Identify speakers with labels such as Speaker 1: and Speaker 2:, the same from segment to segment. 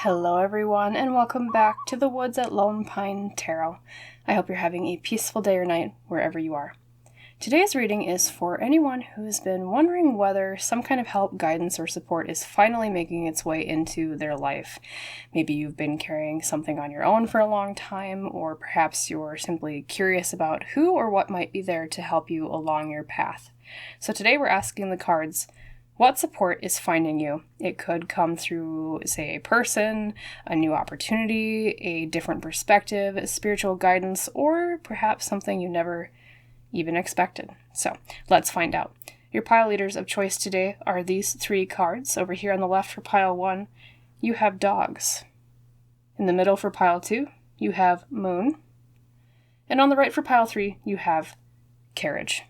Speaker 1: Hello everyone, and welcome back to the Woods at Lone Pine Tarot. I hope you're having a peaceful day or night wherever you are. Today's reading is for anyone who has been wondering whether some kind of help, guidance, or support is finally making its way into their life. Maybe you've been carrying something on your own for a long time, or perhaps you're simply curious about who or what might be there to help you along your path. So today we're asking the cards, what support is finding you? It could come through, say, a person, a new opportunity, a different perspective, spiritual guidance, or perhaps something you never even expected. So let's find out. Your pile leaders of choice today are these three cards. Over here on the left for pile 1, you have dogs. In the middle for pile 2, you have moon. And on the right for pile 3, you have carriage.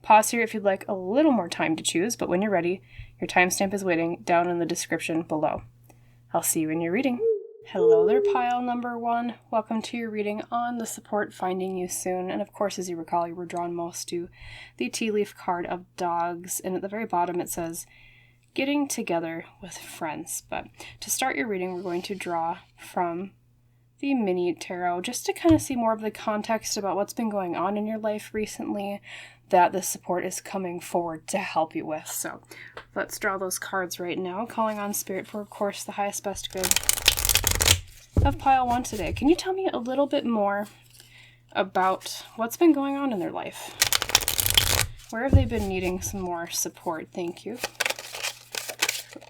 Speaker 1: Pause here if you'd like a little more time to choose, but when you're ready, your timestamp is waiting down in the description below. I'll see you in your reading. Hello there, pile number 1. Welcome to your reading on the support finding you soon. And of course, as you recall, you were drawn most to the tea leaf card of dogs. And at the very bottom, it says, getting together with friends. But to start your reading, we're going to draw from the mini tarot just to kind of see more of the context about what's been going on in your life recently that the support is coming forward to help you with. So let's draw those cards right now, calling on Spirit for, of course, the highest best good of pile 1 today. Can you tell me a little bit more about what's been going on in their life? Where have they been needing some more support? Thank you.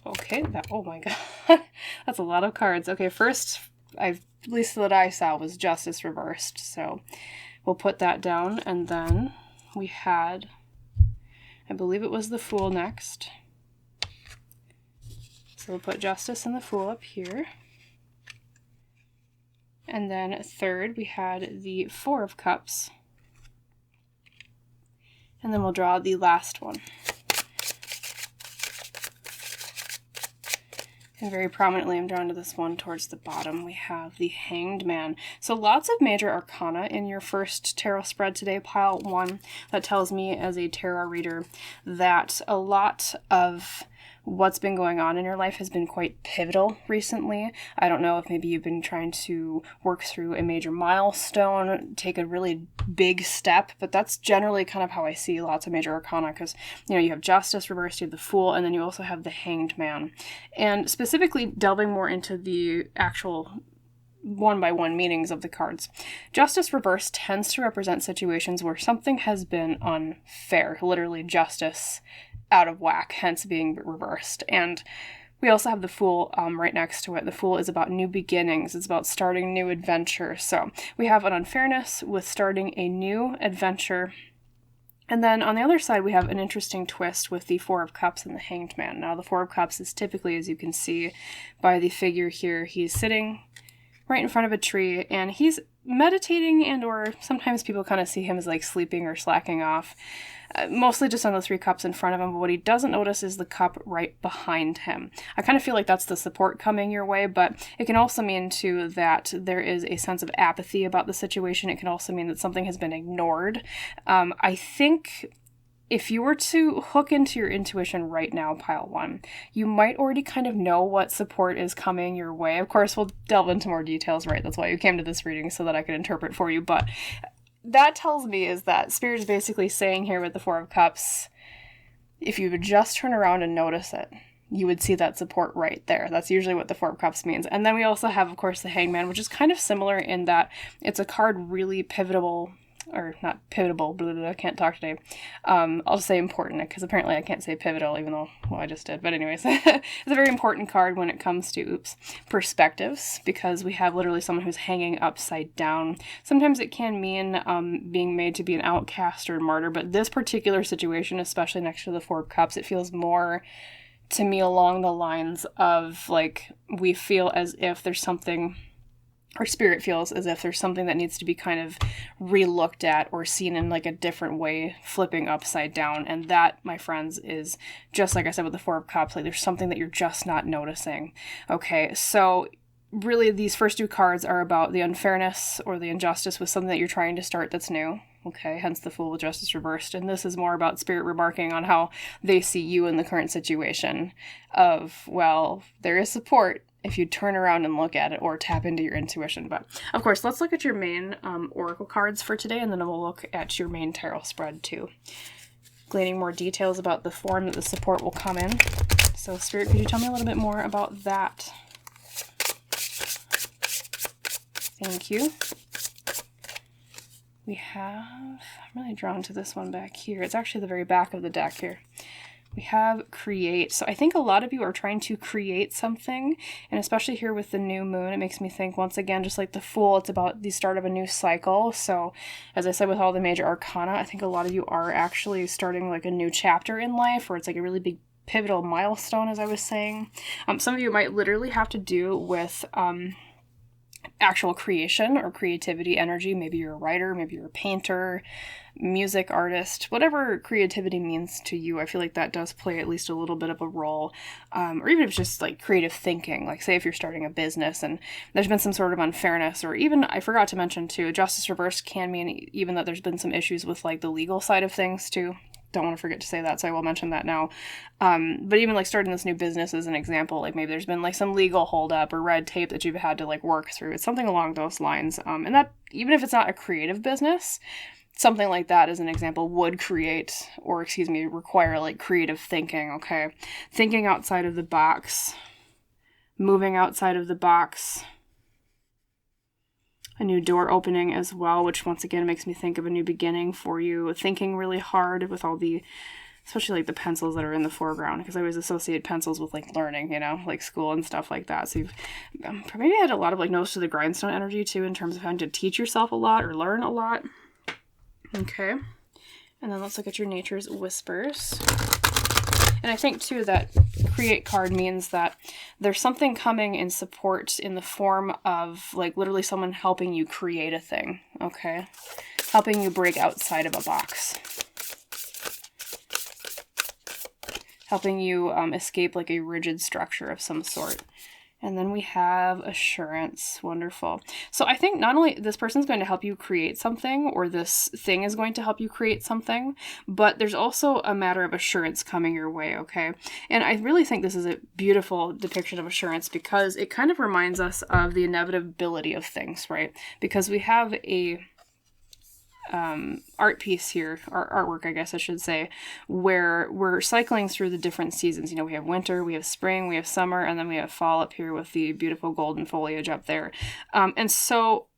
Speaker 1: Okay, oh my god. That's a lot of cards. Okay, first, at least that I saw, was Justice reversed. So we'll put that down, and then we had, I believe it was the Fool next. So we'll put Justice and the Fool up here. And then third, we had the Four of Cups. And then we'll draw the last one. And very prominently, I'm drawn to this one towards the bottom. We have the Hanged Man. So lots of major arcana in your first tarot spread today, pile 1. That tells me as a tarot reader that a lot of what's been going on in your life has been quite pivotal recently. I don't know if maybe you've been trying to work through a major milestone, take a really big step, but that's generally kind of how I see lots of major arcana, because, you know, you have Justice reversed, you have the Fool, and then you also have the Hanged Man. And specifically delving more into the actual one-by-one meanings of the cards. Justice reversed tends to represent situations where something has been unfair, literally justice out of whack, hence being reversed. And we also have the Fool right next to it. The Fool is about new beginnings. It's about starting new adventure. So we have an unfairness with starting a new adventure. And then on the other side, we have an interesting twist with the Four of Cups and the Hanged Man. Now, the Four of Cups is typically, as you can see by the figure here, he's sitting right in front of a tree, and he's meditating, and or sometimes people kind of see him as like sleeping or slacking off. Mostly just on the 3 cups in front of him, but what he doesn't notice is the cup right behind him. I kind of feel like that's the support coming your way, but it can also mean, too, that there is a sense of apathy about the situation. It can also mean that something has been ignored. I think if you were to hook into your intuition right now, pile 1, you might already kind of know what support is coming your way. Of course, we'll delve into more details, right? That's why you came to this reading, so that I could interpret for you, but that tells me is that Spirit is basically saying here with the Four of Cups, if you would just turn around and notice it, you would see that support right there. That's usually what the Four of Cups means. And then we also have, of course, the Hangman, which is kind of similar in that it's a card really pivotal, or not pivotal, blah, blah, blah, I can't talk today. I'll just say important, because apparently I can't say pivotal, even though, well, I just did. But anyways, it's a very important card when it comes to, perspectives, because we have literally someone who's hanging upside down. Sometimes it can mean being made to be an outcast or a martyr, but this particular situation, especially next to the Four of Cups, it feels more to me along the lines of, like, we feel as if there's something, or Spirit feels as if there's something that needs to be kind of re-looked at or seen in like a different way, flipping upside down. And that, my friends, is just like I said with the Four of Cups, like there's something that you're just not noticing. Okay, so really these first 2 cards are about the unfairness or the injustice with something that you're trying to start that's new. Okay, hence the Fool with Justice reversed. And this is more about Spirit remarking on how they see you in the current situation of, well, there is support if you turn around and look at it or tap into your intuition. But of course, let's look at your main oracle cards for today, and then we'll look at your main tarot spread too, gleaning more details about the form that the support will come in. So Spirit, could you tell me a little bit more about that? Thank you. We have, I'm really drawn to this one back here. It's actually the very back of the deck here. We have create. So I think a lot of you are trying to create something, and especially here with the new moon, it makes me think, once again, just like the Fool, it's about the start of a new cycle. So as I said, with all the major arcana, I think a lot of you are actually starting like a new chapter in life, or it's like a really big pivotal milestone, as I was saying. Some of you might literally have to do with actual creation or creativity energy. Maybe you're a writer, maybe you're a painter, music artist, whatever creativity means to you. I feel like that does play at least a little bit of a role, or even if it's just like creative thinking, like say if you're starting a business and there's been some sort of unfairness, or even, I forgot to mention too, justice reversed can mean even that there's been some issues with like the legal side of things too. Don't want to forget to say that, so I will mention that now. But even like starting this new business as an example, like maybe there's been like some legal holdup or red tape that you've had to like work through. It's something along those lines. And that, even if it's not a creative business, something like that as an example would create, or excuse me, require like creative thinking, okay? Thinking outside of the box, moving outside of the box. A new door opening as well, which once again makes me think of a new beginning for you. Thinking really hard with all the, especially like the pencils that are in the foreground, because I always associate pencils with like learning, you know, like school and stuff like that. So you've maybe had a lot of like nose to the grindstone energy too, in terms of having to teach yourself a lot or learn a lot. Okay. And then let's look at your nature's whispers. And I think too that create card means that there's something coming in support in the form of like literally someone helping you create a thing, okay? Helping you break outside of a box. Helping you escape like a rigid structure of some sort. And then we have assurance. Wonderful. So I think not only this person's going to help you create something, or this thing is going to help you create something, but there's also a matter of assurance coming your way, okay? And I really think this is a beautiful depiction of assurance, because it kind of reminds us of the inevitability of things, right? Because we have a art piece here, or artwork, I guess I should say, where we're cycling through the different seasons. You know, we have winter, we have spring, we have summer, and then we have fall up here with the beautiful golden foliage up there. And so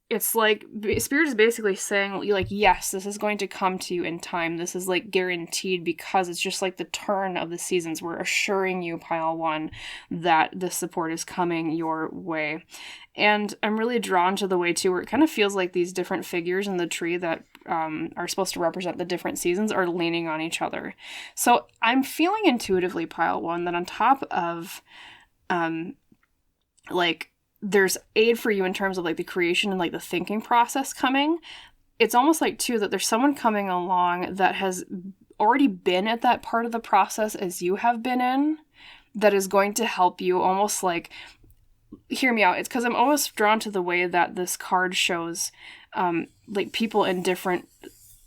Speaker 1: it's like Spirit is basically saying, like, yes, this is going to come to you in time. This is like guaranteed, because it's just like the turn of the seasons. We're assuring you, pile one, that the support is coming your way. And I'm really drawn to the way too, where it kind of feels like these different figures in the tree that are supposed to represent the different seasons are leaning on each other. So I'm feeling intuitively, pile one, that on top of like there's aid for you in terms of like the creation and like the thinking process coming, it's almost like too that there's someone coming along that has already been at that part of the process as you have been in, that is going to help you almost like, hear me out. It's because I'm almost drawn to the way that this card shows like people in different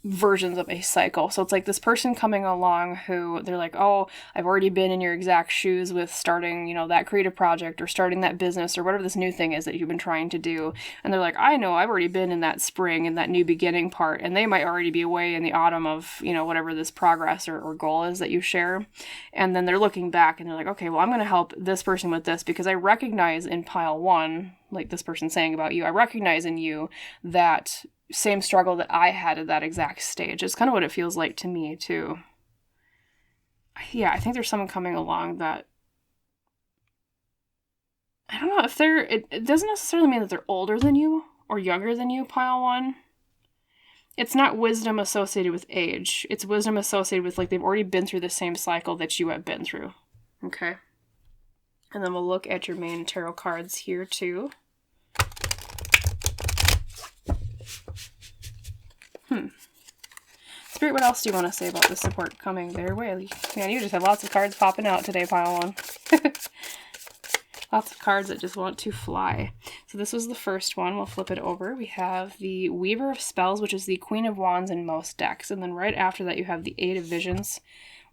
Speaker 1: versions of a cycle. So it's like this person coming along who they're like, oh, I've already been in your exact shoes with starting, you know, that creative project or starting that business or whatever this new thing is that you've been trying to do. And they're like, I know, I've already been in that spring and that new beginning part. And they might already be away in the autumn of, you know, whatever this progress or goal is that you share. And then they're looking back and they're like, okay, well, I'm going to help this person with this, because I recognize in pile one, like this person saying about you, I recognize in you that same struggle that I had at that exact stage. It's kind of what it feels like to me too. Yeah, I think there's someone coming along that, I don't know if it doesn't necessarily mean that they're older than you or younger than you, pile one. It's not wisdom associated with age. It's wisdom associated with like they've already been through the same cycle that you have been through. Okay. And then we'll look at your main tarot cards here too. Spirit, what else do you want to say about the support coming their way? Man, you just have lots of cards popping out today, pile one. Lots of cards that just want to fly. So this was the first one. We'll flip it over. We have the Weaver of Spells, which is the Queen of Wands in most decks. And then right after that, you have the Eight of Visions,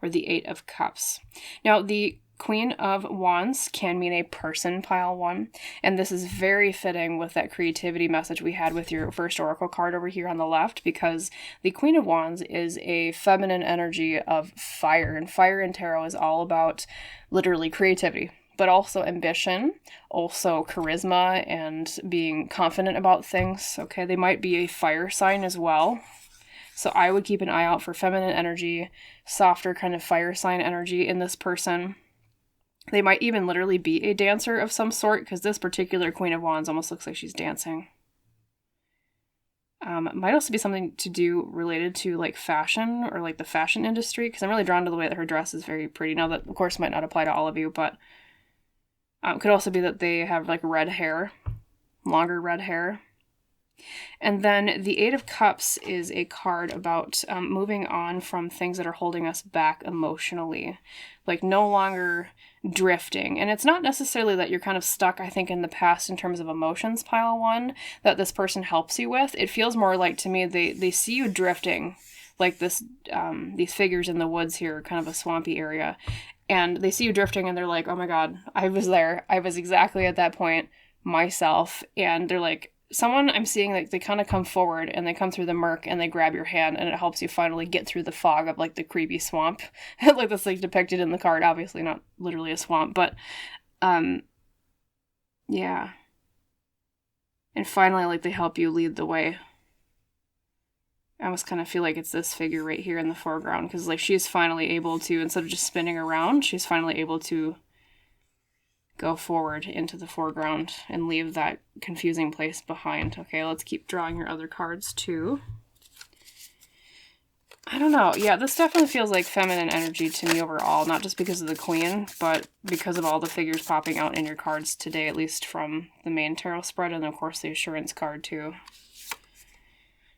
Speaker 1: or the Eight of Cups. Now, the Queen of Wands can mean a person, pile 1, and this is very fitting with that creativity message we had with your first oracle card over here on the left, because the Queen of Wands is a feminine energy of fire, and fire in tarot is all about literally creativity, but also ambition, also charisma, and being confident about things. Okay, they might be a fire sign as well. So I would keep an eye out for feminine energy, softer kind of fire sign energy in this person. They might even literally be a dancer of some sort, because this particular Queen of Wands almost looks like she's dancing. It might also be something to do related to like fashion or like the fashion industry, because I'm really drawn to the way that her dress is very pretty. Now that, of course, might not apply to all of you, but it could also be that they have like red hair, longer red hair. And then the Eight of Cups is a card about moving on from things that are holding us back emotionally, like no longer drifting. And it's not necessarily that you're kind of stuck, I think, in the past in terms of emotions, pile 1, that this person helps you with. It feels more like, to me, they see you drifting, like this these figures in the woods here, kind of a swampy area. And they see you drifting and they're like, oh my God, I was there. I was exactly at that point myself. And they're like, someone I'm seeing, like, they kind of come forward and they come through the murk and they grab your hand, and it helps you finally get through the fog of like the creepy swamp, like that's like depicted in the card. Obviously not literally a swamp, but yeah. And finally, like, they help you lead the way. I almost kind of feel like it's this figure right here in the foreground, because like she's finally able to, instead of just spinning around, she's finally able to go forward into the foreground and leave that confusing place behind. Okay, let's keep drawing your other cards too. I don't know. Yeah, this definitely feels like feminine energy to me overall, not just because of the Queen, but because of all the figures popping out in your cards today, at least from the main tarot spread, and of course the Assurance card too.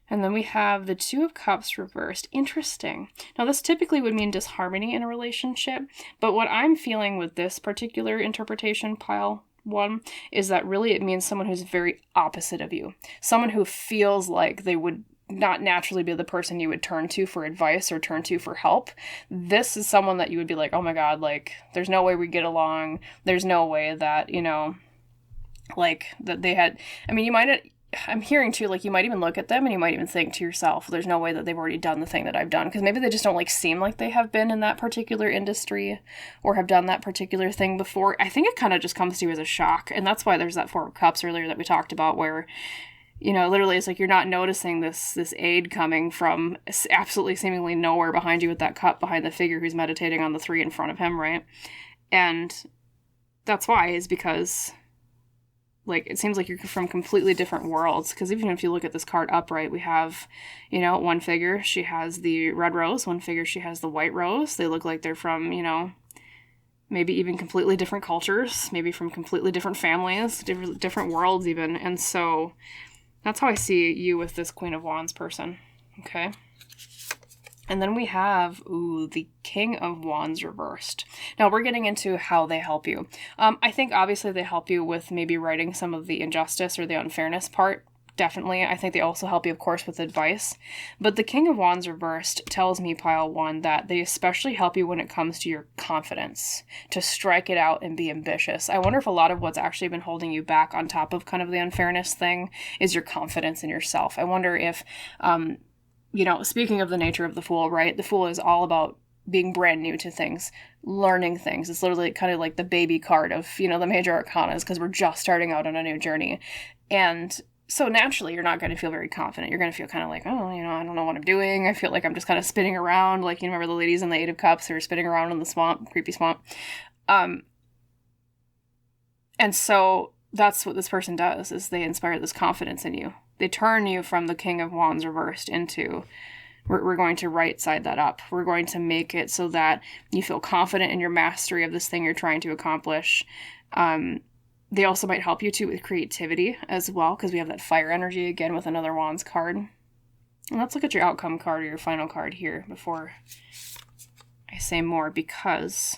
Speaker 1: And then we have the Two of Cups reversed. Interesting. Now, this typically would mean disharmony in a relationship, but what I'm feeling with this particular interpretation, pile 1, is that really it means someone who's very opposite of you. Someone who feels like they would not naturally be the person you would turn to for advice or turn to for help. This is someone that you would be like, oh my God, like, there's no way we get along. There's no way that, you know, like, that they had, I mean, you might, I'm hearing too, like, you might even look at them and you might even think to yourself, there's no way that they've already done the thing that I've done, because maybe they just don't like seem like they have been in that particular industry or have done that particular thing before. I think it kind of just comes to you as a shock, and that's why there's that Four of Cups earlier that we talked about, where, you know, literally it's like you're not noticing this aid coming from absolutely seemingly nowhere behind you with that cup behind the figure who's meditating on the 3 in front of him, right? And that's why, is because, like, it seems like you're from completely different worlds, because even if you look at this card upright, we have, you know, one figure, she has the red rose, one figure, she has the white rose. They look like they're from, you know, maybe even completely different cultures, maybe from completely different families, different worlds even. And so that's how I see you with this Queen of Wands person, okay? And then we have, the King of Wands reversed. Now we're getting into how they help you. I think obviously they help you with maybe righting some of the injustice or the unfairness part. Definitely. I think they also help you, of course, with advice. But the King of Wands reversed tells me, pile 1, that they especially help you when it comes to your confidence, to strike it out and be ambitious. I wonder if a lot of what's actually been holding you back, on top of kind of the unfairness thing, is your confidence in yourself. I wonder if, you know, speaking of the nature of the Fool, right? The Fool is all about being brand new to things, learning things. It's literally kind of like the baby card of, you know, the major arcanas, because we're just starting out on a new journey. And so naturally, you're not going to feel very confident. You're going to feel kind of like, oh, you know, I don't know what I'm doing. I feel like I'm just kind of spinning around. Like, you remember the ladies in the Eight of Cups who were spinning around in the swamp, creepy swamp. And so that's what this person does, is they inspire this confidence in you. They turn you from the King of Wands reversed into, we're going to right side that up. We're going to make it so that you feel confident in your mastery of this thing you're trying to accomplish. They also might help you too with creativity as well, because we have that fire energy again with another Wands card. And let's look at your outcome card, or your final card here, before I say more, because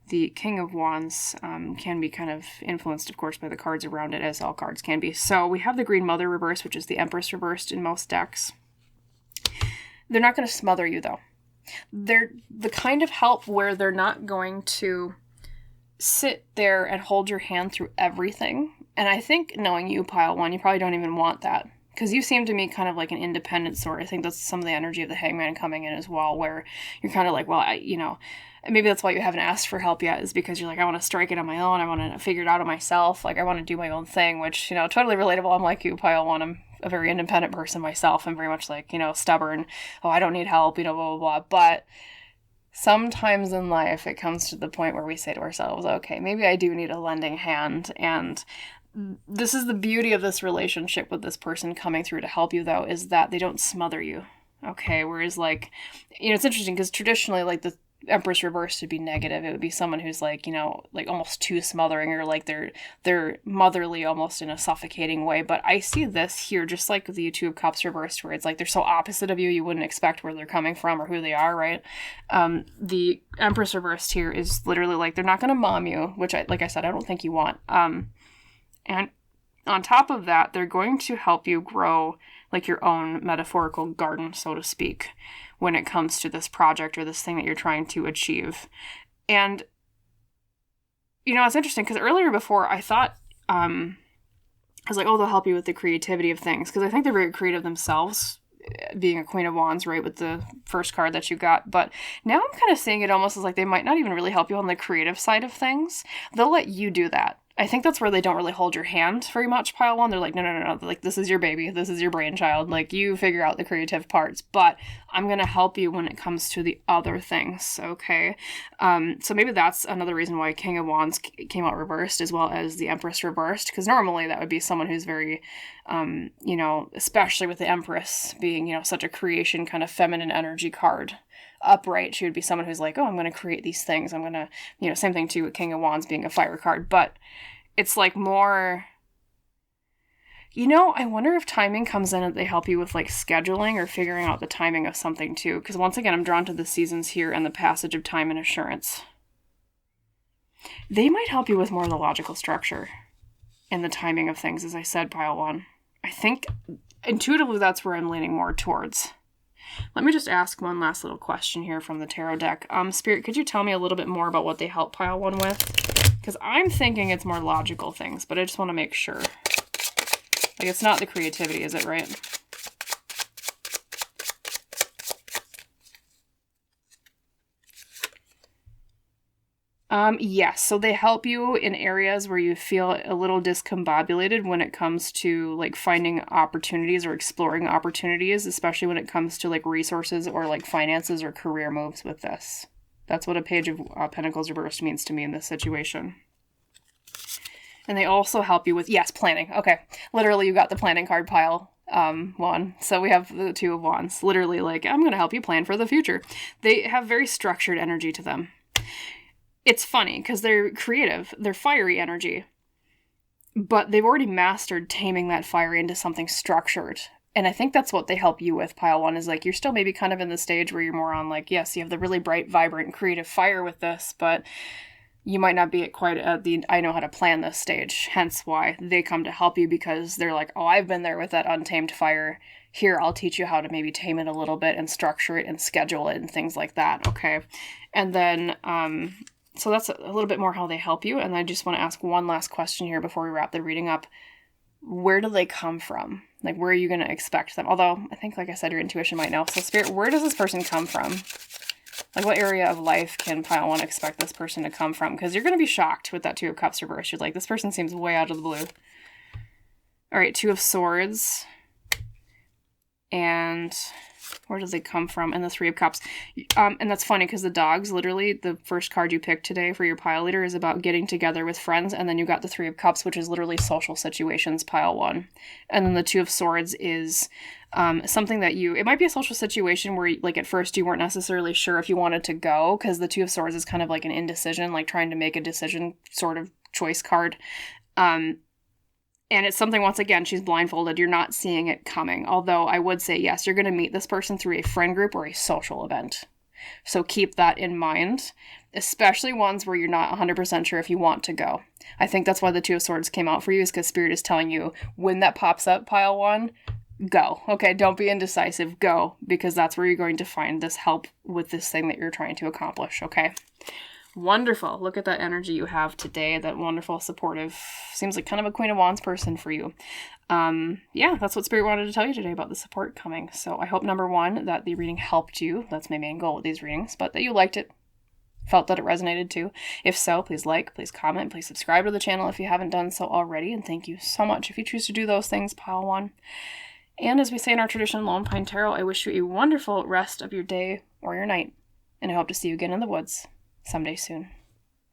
Speaker 1: the King of Wands can be kind of influenced, of course, by the cards around it, as all cards can be. So we have the Green Mother reversed, which is the Empress reversed in most decks. They're not going to smother you, though. They're the kind of help where they're not going to sit there and hold your hand through everything. And I think knowing you, pile one, you probably don't even want that. Because you seem to me kind of like an independent sort. I think that's some of the energy of the hangman coming in as well, where you're kind of like, well, maybe that's why you haven't asked for help yet, is because you're like, I want to strike it on my own. I want to figure it out on myself. Like, I want to do my own thing, which, totally relatable. I'm like you, pile one. I'm a very independent person myself. I'm very much like, stubborn. Oh, I don't need help, blah, blah, blah. But sometimes in life, it comes to the point where we say to ourselves, okay, maybe I do need a lending hand. And this is the beauty of this relationship with this person coming through to help you, though, is that they don't smother you. Okay, whereas like, it's interesting because traditionally, like the Empress reversed would be negative. It would be someone who's like, like almost too smothering, or like they're motherly almost in a suffocating way. But I see this here, just like the Two of Cups reversed, where it's like they're so opposite of you, you wouldn't expect where they're coming from or who they are, right? The Empress reversed here is literally like they're not going to mom you, which like I said, I don't think you want. And on top of that, they're going to help you grow like your own metaphorical garden, so to speak, when it comes to this project or this thing that you're trying to achieve. And, it's interesting because earlier before I thought, I was like, oh, they'll help you with the creativity of things, because I think they're very creative themselves, being a Queen of Wands, right, with the first card that you got. But now I'm kind of seeing it almost as like they might not even really help you on the creative side of things. They'll let you do that. I think that's where they don't really hold your hand very much, pile one. They're like, no. They're like, this is your baby. This is your brainchild. Like, you figure out the creative parts, but I'm going to help you when it comes to the other things, okay? So maybe that's another reason why King of Wands came out reversed as well as the Empress reversed, because normally that would be someone who's very, especially with the Empress being, such a creation kind of feminine energy card. Upright, she would be someone who's like, oh, I'm going to create these things. I'm going to, same thing too with King of Wands being a fire card, but it's like more, I wonder if timing comes in and they help you with like scheduling or figuring out the timing of something too. Because once again, I'm drawn to the seasons here and the passage of time and assurance. They might help you with more of the logical structure and the timing of things, as I said, pile one. I think intuitively that's where I'm leaning more towards. Let me just ask one last little question here from the tarot deck. Spirit, could you tell me a little bit more about what they help pile one with? Because I'm thinking it's more logical things, but I just want to make sure. Like, it's not the creativity, is it, right? Yes. So they help you in areas where you feel a little discombobulated when it comes to like finding opportunities or exploring opportunities, especially when it comes to like resources or like finances or career moves with this. That's what a Page of Pentacles reversed means to me in this situation. And they also help you with, yes, planning. Okay. Literally, you got the planning card pile one. So we have the Two of Wands. Literally, like, I'm going to help you plan for the future. They have very structured energy to them. It's funny because they're creative. They're fiery energy. But they've already mastered taming that fire into something structured. And I think that's what they help you with, pile one, is like you're still maybe kind of in the stage where you're more on like, yes, you have the really bright, vibrant, creative fire with this, but you might not be quite at the I know how to plan this stage. Hence why they come to help you, because they're like, oh, I've been there with that untamed fire. Here, I'll teach you how to maybe tame it a little bit and structure it and schedule it and things like that. Okay. And then, so that's a little bit more how they help you. And I just want to ask one last question here before we wrap the reading up. Where do they come from? Like, where are you going to expect them? Although, I think, like I said, your intuition might know. So, Spirit, where does this person come from? Like, what area of life can pile one expect this person to come from? Because you're going to be shocked with that Two of Cups reversed. You're like, this person seems way out of the blue. All right, Two of Swords. And where does they come from? And the Three of Cups. And that's funny because the dogs, literally, the first card you picked today for your pile leader is about getting together with friends. And then you got the Three of Cups, which is literally social situations, pile one. And then the Two of Swords is something that it might be a social situation where, like, at first you weren't necessarily sure if you wanted to go, because the Two of Swords is kind of like an indecision, like trying to make a decision sort of choice card. And it's something, once again, she's blindfolded. You're not seeing it coming. Although I would say, yes, you're going to meet this person through a friend group or a social event. So keep that in mind, especially ones where you're not 100% sure if you want to go. I think that's why the Two of Swords came out for you, is because Spirit is telling you when that pops up, pile one, go. Okay, don't be indecisive. Go, because that's where you're going to find this help with this thing that you're trying to accomplish, okay? Wonderful. Look at that energy you have today. That wonderful, supportive, seems like kind of a Queen of Wands person for you. Yeah, that's what Spirit wanted to tell you today about the support coming. So I hope, number one, that the reading helped you. That's my main goal with these readings, but that you liked it, felt that it resonated too. If so, please like, please comment, please subscribe to the channel if you haven't done so already. And thank you so much if you choose to do those things, pile one. And as we say in our tradition, Lone Pine Tarot, I wish you a wonderful rest of your day or your night. And I hope to see you again in the woods someday soon.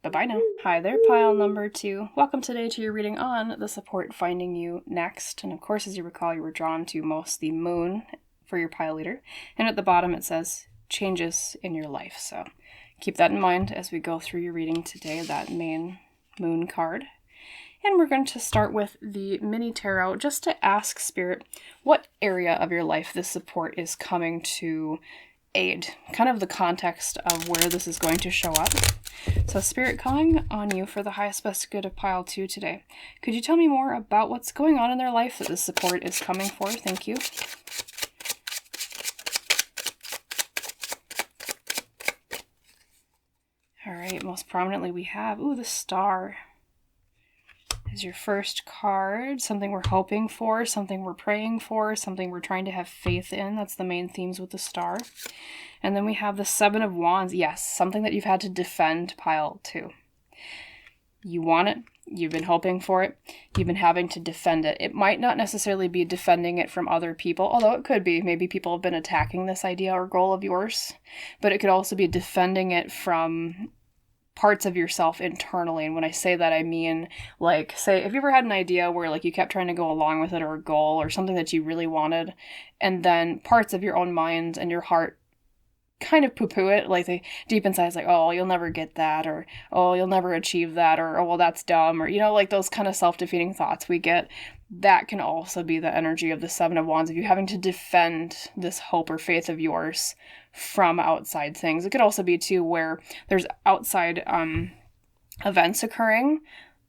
Speaker 1: Bye-bye now. Hi there, pile number 2. Welcome today to your reading on the support finding you next. And of course, as you recall, you were drawn to most the moon for your pile leader. And at the bottom it says changes in your life. So keep that in mind as we go through your reading today, that main moon card. And we're going to start with the mini tarot just to ask Spirit what area of your life this support is coming to aid, kind of the context of where this is going to show up. So Spirit, calling on you for the highest best good of pile 2 today. Could you tell me more about what's going on in their life that this support is coming for? Thank you. All right, most prominently we have, the Star is your first card. Something we're hoping for, something we're praying for, something we're trying to have faith in. That's the main themes with the Star. And then we have the 7 of Wands. Yes, something that you've had to defend, pile 2. You want it. You've been hoping for it. You've been having to defend it. It might not necessarily be defending it from other people, although it could be. Maybe people have been attacking this idea or goal of yours. But it could also be defending it from parts of yourself internally. And when I say that, I mean, like, say, if you ever had an idea where, like, you kept trying to go along with it, or a goal or something that you really wanted, and then parts of your own mind and your heart kind of poo-poo it, like, they deep inside is like, oh, you'll never get that, or oh, you'll never achieve that, or oh, well, that's dumb, or, like those kind of self-defeating thoughts we get. That can also be the energy of the 7 of Wands, of you having to defend this hope or faith of yours from outside things. It could also be too where there's outside events occurring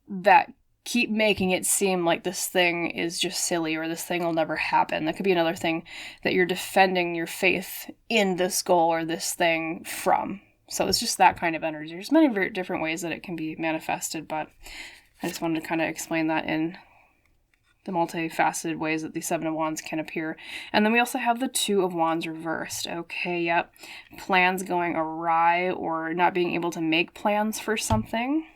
Speaker 1: that keep making it seem like this thing is just silly, or this thing will never happen. That could be another thing that you're defending your faith in this goal or this thing from. So it's just that kind of energy. There's many very different ways that it can be manifested, but I just wanted to kind of explain that in the multifaceted ways that the 7 of Wands can appear. And then we also have the 2 of Wands reversed. Okay, yep. Plans going awry, or not being able to make plans for something.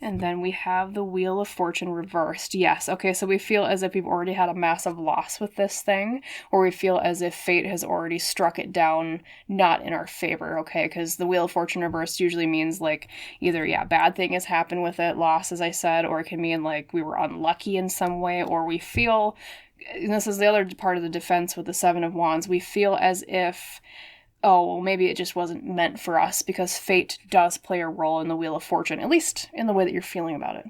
Speaker 1: And then we have the Wheel of Fortune reversed. Yes, okay, so we feel as if we've already had a massive loss with this thing, or we feel as if fate has already struck it down not in our favor, okay? Because the Wheel of Fortune reversed usually means, like, either, bad thing has happened with it, loss, as I said, or it can mean, like, we were unlucky in some way, or we feel, and this is the other part of the defense with the 7 of Wands, we feel as if, oh, well, maybe it just wasn't meant for us, because fate does play a role in the Wheel of Fortune, at least in the way that you're feeling about it.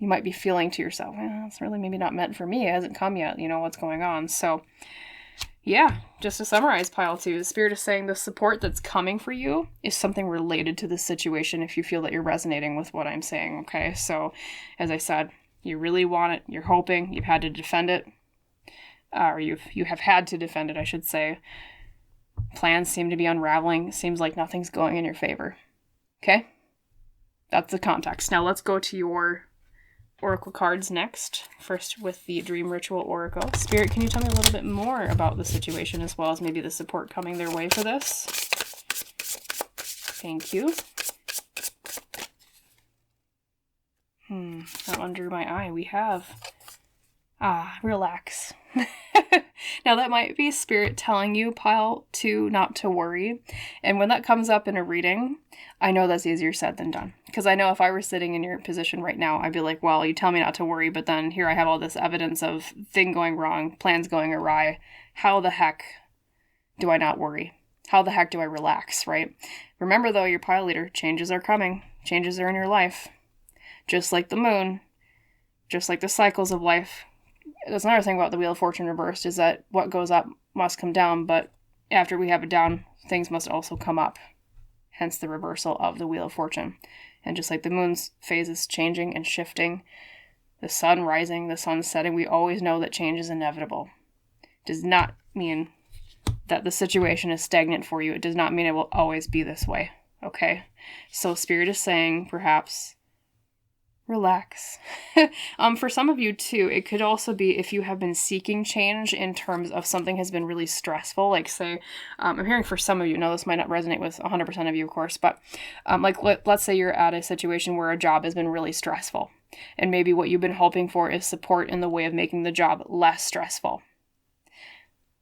Speaker 1: You might be feeling to yourself, it's really maybe not meant for me. It hasn't come yet. What's going on? So, yeah, just to summarize, pile 2, Spirit is saying the support that's coming for you is something related to this situation if you feel that you're resonating with what I'm saying, okay? So, as I said, you really want it. You're hoping. You've had to defend it. Or you have had to defend it, I should say. Plans seem to be unraveling. It seems like nothing's going in your favor. Okay? That's the context. Now let's go to your oracle cards next. First with the Dream Ritual Oracle. Spirit, can you tell me a little bit more about the situation, as well as maybe the support coming their way for this? Thank you. Now under my eye we have relax. Now that might be Spirit telling you, pile 2, not to worry. And when that comes up in a reading, I know that's easier said than done. Because I know if I were sitting in your position right now, I'd be like, well, you tell me not to worry, but then here I have all this evidence of thing going wrong, plans going awry. How the heck do I not worry? How the heck do I relax, right? Remember though, your pile leader, changes are coming. Changes are in your life. Just like the moon, just like the cycles of life. That's another thing about the Wheel of Fortune reversed, is that what goes up must come down, but after we have it down, things must also come up. Hence the reversal of the Wheel of Fortune. And just like the moon's phases changing and shifting, the sun rising, the sun setting, we always know that change is inevitable. It does not mean that the situation is stagnant for you. It does not mean it will always be this way. Okay, so Spirit is saying perhaps relax. For some of you too, it could also be if you have been seeking change in terms of something has been really stressful. Like say, I'm hearing for some of you, now this might not resonate with 100% of you, of course, but let's say you're at a situation where a job has been really stressful. And maybe what you've been hoping for is support in the way of making the job less stressful.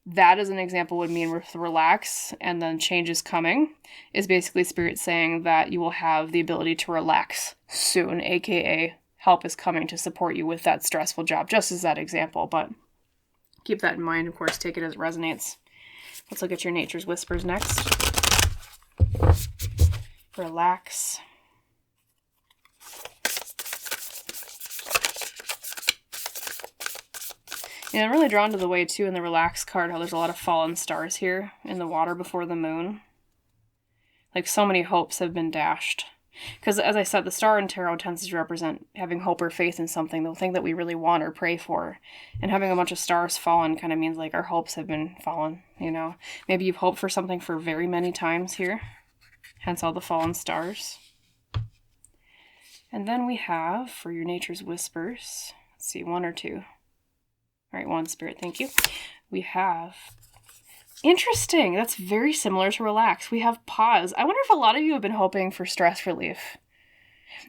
Speaker 1: That as an example would mean with relax and then change is coming is basically Spirit saying that you will have the ability to relax soon, aka help is coming to support you with that stressful job, just as that example. But keep that in mind, of course, take it as it resonates. Let's look at your Nature's Whispers next. Relax. Yeah, I'm really drawn to the way, too, in the Relax card, how there's a lot of fallen stars here in the water before the moon. Like, so many hopes have been dashed. Because, as I said, the star in tarot tends to represent having hope or faith in something, the thing that we really want or pray for. And having a bunch of stars fallen kind of means, like, our hopes have been fallen, you know? Maybe you've hoped for something for very many times here. Hence all the fallen stars. And then we have, for your Nature's Whispers, let's see, 1 or 2. All right, 1, Spirit, thank you. We have, interesting, that's very similar to relax. We have pause. I wonder if a lot of you have been hoping for stress relief.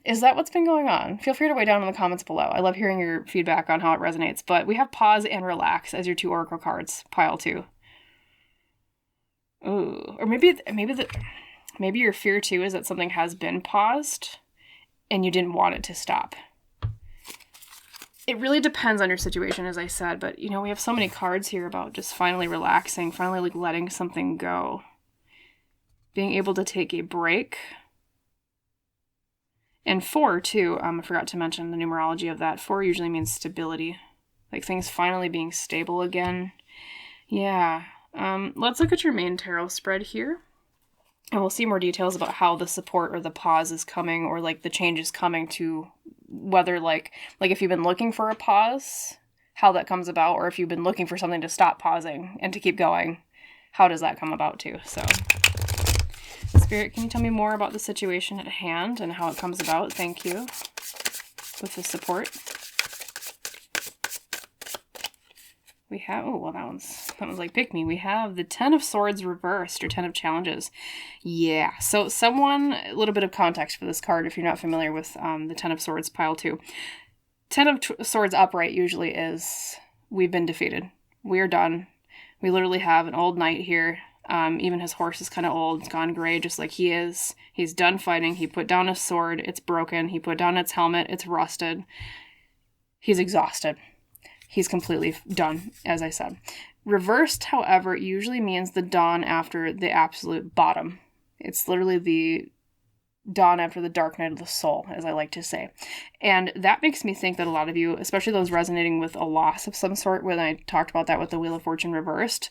Speaker 1: Is that what's been going on? Feel free to weigh down in the comments below. I love hearing your feedback on how it resonates, but we have pause and relax as your 2 oracle cards, pile 2. Ooh, or maybe your fear too is that something has been paused and you didn't want it to stop. It really depends on your situation, as I said, but, you know, we have so many cards here about just finally relaxing, finally, like, letting something go. Being able to take a break. And 4, too, I forgot to mention the numerology of that. 4 usually means stability. Like, things finally being stable again. Yeah. Let's look at your main tarot spread here. And we'll see more details about how the support or the pause is coming, or, like, the change is coming to whether, like if you've been looking for a pause, how that comes about, or if you've been looking for something to stop pausing and to keep going, how does that come about too? So, Spirit, can you tell me more about the situation at hand and how it comes about? Thank you. With the support. We have, oh, well, that one's like pick me. We have the 10 of Swords reversed, or 10 of Challenges. Yeah, so a little bit of context for this card if you're not familiar with the 10 of Swords pile 2. 10 of Swords upright usually is, we've been defeated. We are done. We literally have an old knight here. Even his horse is kind of old. It's gone gray just like he is. He's done fighting. He put down his sword. It's broken. He put down its helmet. It's rusted. He's exhausted. He's completely done, as I said. Reversed, however, usually means the dawn after the absolute bottom. It's literally the dawn after the dark night of the soul, as I like to say. And that makes me think that a lot of you, especially those resonating with a loss of some sort, when I talked about that with the Wheel of Fortune reversed,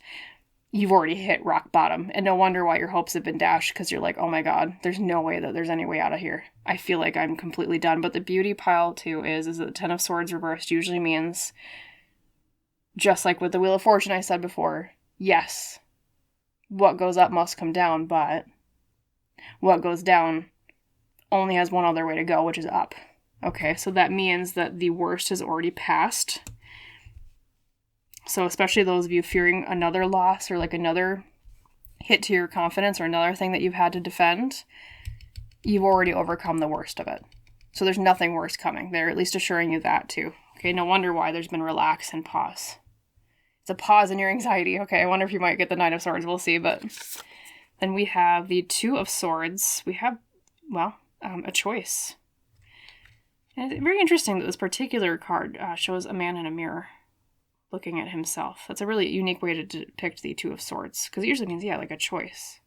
Speaker 1: you've already hit rock bottom. And no wonder why your hopes have been dashed, because you're like, oh my God, there's no way that there's any way out of here. I feel like I'm completely done. But the beauty pile, too, is that the 10 of Swords reversed usually means, just like with the Wheel of Fortune I said before, yes, what goes up must come down, but what goes down only has one other way to go, which is up. Okay, so that means that the worst has already passed. So especially those of you fearing another loss, or like another hit to your confidence, or another thing that you've had to defend, you've already overcome the worst of it. So there's nothing worse coming. They're at least assuring you that too. Okay, no wonder why there's been relax and pause. It's a pause in your anxiety. Okay, I wonder if you might get the 9 of Swords. We'll see. But then we have the 2 of Swords. We have, well, a choice. And it's very interesting that this particular card shows a man in a mirror looking at himself. That's a really unique way to depict the 2 of Swords, because it usually means, yeah, like a choice.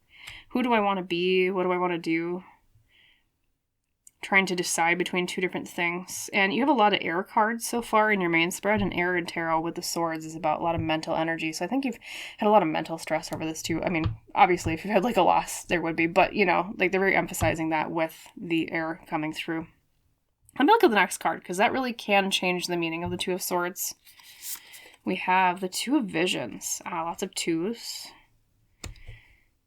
Speaker 1: Who do I want to be? What do I want to do? Trying to decide between 2 different things. And you have a lot of air cards so far in your main spread, and air in tarot with the swords is about a lot of mental energy. So I think you've had a lot of mental stress over this too. I mean, obviously if you've had like a loss, there would be, but you know, like they're very emphasizing that with the air coming through. I'm going to look at the next card, because that really can change the meaning of the 2 of Swords. We have the 2 of Visions. Lots of 2s.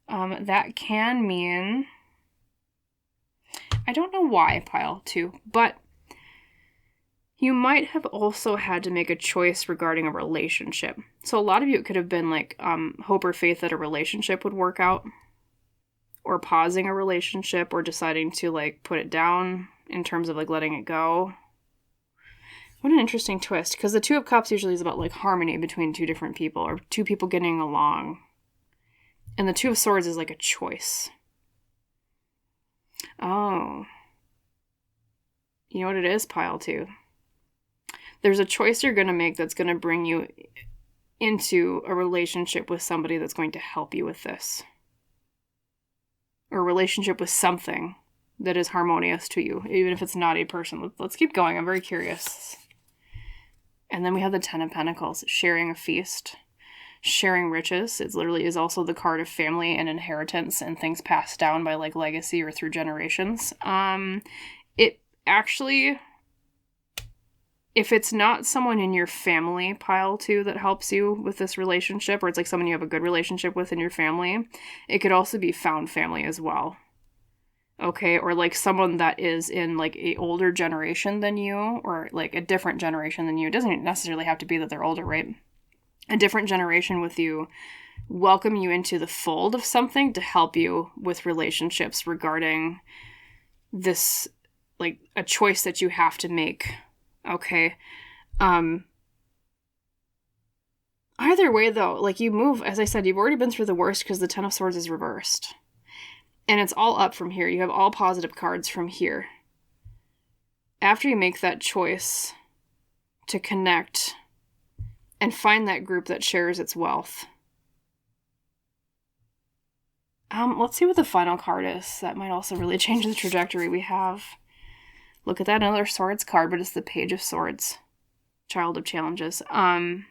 Speaker 1: That can mean I don't know why, pile 2, but you might have also had to make a choice regarding a relationship. So a lot of you, it could have been like hope or faith that a relationship would work out, or pausing a relationship, or deciding to like put it down in terms of like letting it go. What an interesting twist, because the Two of Cups usually is about like harmony between two different people, or two people getting along. And the Two of Swords is like a choice. Oh. You know what it is, pile 2? There's a choice you're going to make that's going to bring you into a relationship with somebody that's going to help you with this. Or a relationship with something that is harmonious to you, even if it's not a person. Let's keep going. I'm very curious. And then we have the Ten of Pentacles, sharing a feast, sharing riches. It literally is also the card of family and inheritance and things passed down by like legacy or through generations. It actually, if it's not someone in your family, pile 2, that helps you with this relationship, or it's like someone you have a good relationship with in your family, it could also be found family as well. Okay, or like someone that is in like a older generation than you, or like a different generation than you. It doesn't necessarily have to be that they're older, right? A different generation with you, welcome you into the fold of something to help you with relationships regarding this, like a choice that you have to make. Okay. Either way though, like you move, as I said, you've already been through the worst because the Ten of Swords is reversed. And it's all up from here. You have all positive cards from here. After you make that choice to connect and find that group that shares its wealth. Let's see what the final card is. That might also really change the trajectory we have. Look at that, another Swords card, but it's the Page of Swords. Child of Challenges. Having